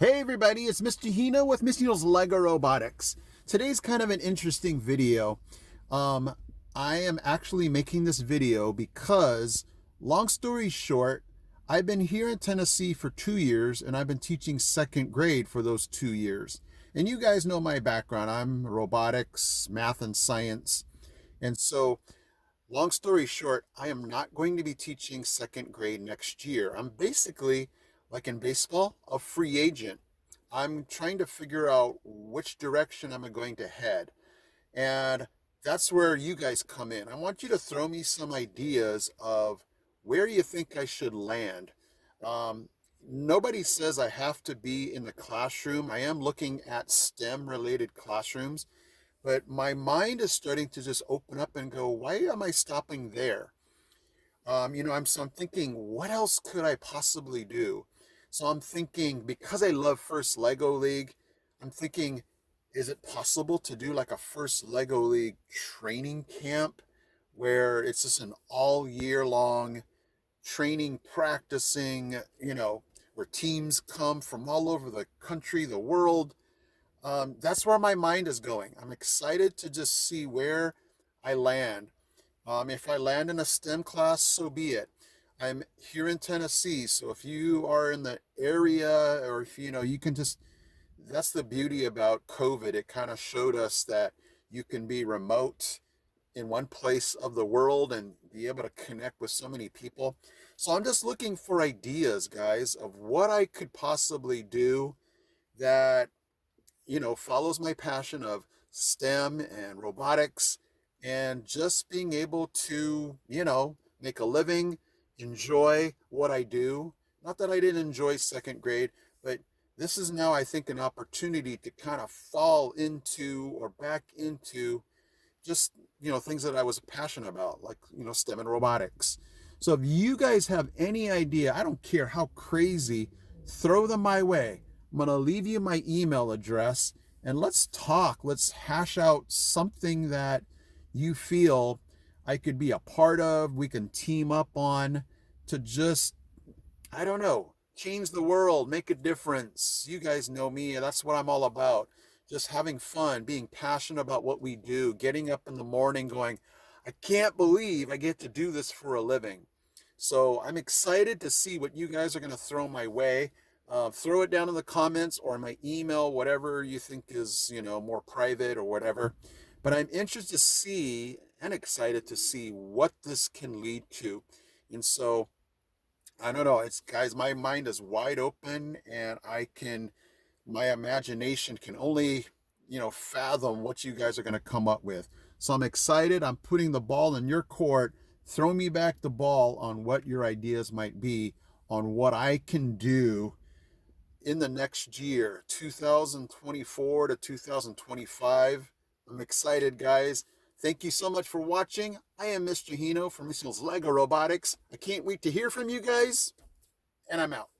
Hey everybody, it's Mr. Hino with Mr. Hino's Lego Robotics. Today's kind of an interesting video. Um, I am actually making this video because, long story short, I've been here in Tennessee for 2 years and I've been teaching second grade for those 2 years. And you guys know my background. I'm robotics, math, and science. And so, long story short, I am not going to be teaching second grade next year. I'm basically, like in baseball, a free agent. I'm trying to figure out which direction I'm going to head. And that's where you guys come in. I want you to throw me some ideas of where you think I should land. Um, Nobody says I have to be in the classroom. I am looking at STEM related classrooms, but my mind is starting to just open up and go, why am I stopping there? So I'm thinking, what else could I possibly do? So I'm thinking, because I love First Lego League, I'm thinking, is it possible to do like a First Lego League training camp where it's just an all year long training, practicing, where teams come from all over the country, the world. That's where my mind is going. I'm excited to just see where I land. If I land in a STEM class, so be it. I'm here in Tennessee, so if you are in the area, or if you can just, that's the beauty about COVID. It kind of showed us that you can be remote in one place of the world and be able to connect with so many people. So I'm just looking for ideas, guys, of what I could possibly do that follows my passion of STEM and robotics and just being able to, make a living, enjoy what I do. Not that I didn't enjoy second grade, but this is now, I think, an opportunity to kind of fall into or back into just, things that I was passionate about, like, STEM and robotics. So if you guys have any idea, I don't care how crazy, throw them my way. I'm going to leave you my email address and let's talk. Let's hash out something that you feel I could be a part of. We can team up on to just, I don't know, change the world, make a difference. You guys know me, and that's what I'm all about. Just having fun, being passionate about what we do, getting up in the morning going, I can't believe I get to do this for a living. So I'm excited to see what you guys are going to throw my way. Throw it down in the comments or my email, whatever you think is, more private or whatever. But I'm interested to see and excited to see what this can lead to. And so I don't know. It's, guys, my mind is wide open and my imagination can only, fathom what you guys are going to come up with. So I'm excited. I'm putting the ball in your court. Throw me back the ball on what your ideas might be on what I can do in the next year, 2024 to 2025. I'm excited, guys. Thank you so much for watching. I am Mr. Hino from Mr. Lego Robotics. I can't wait to hear from you guys, and I'm out.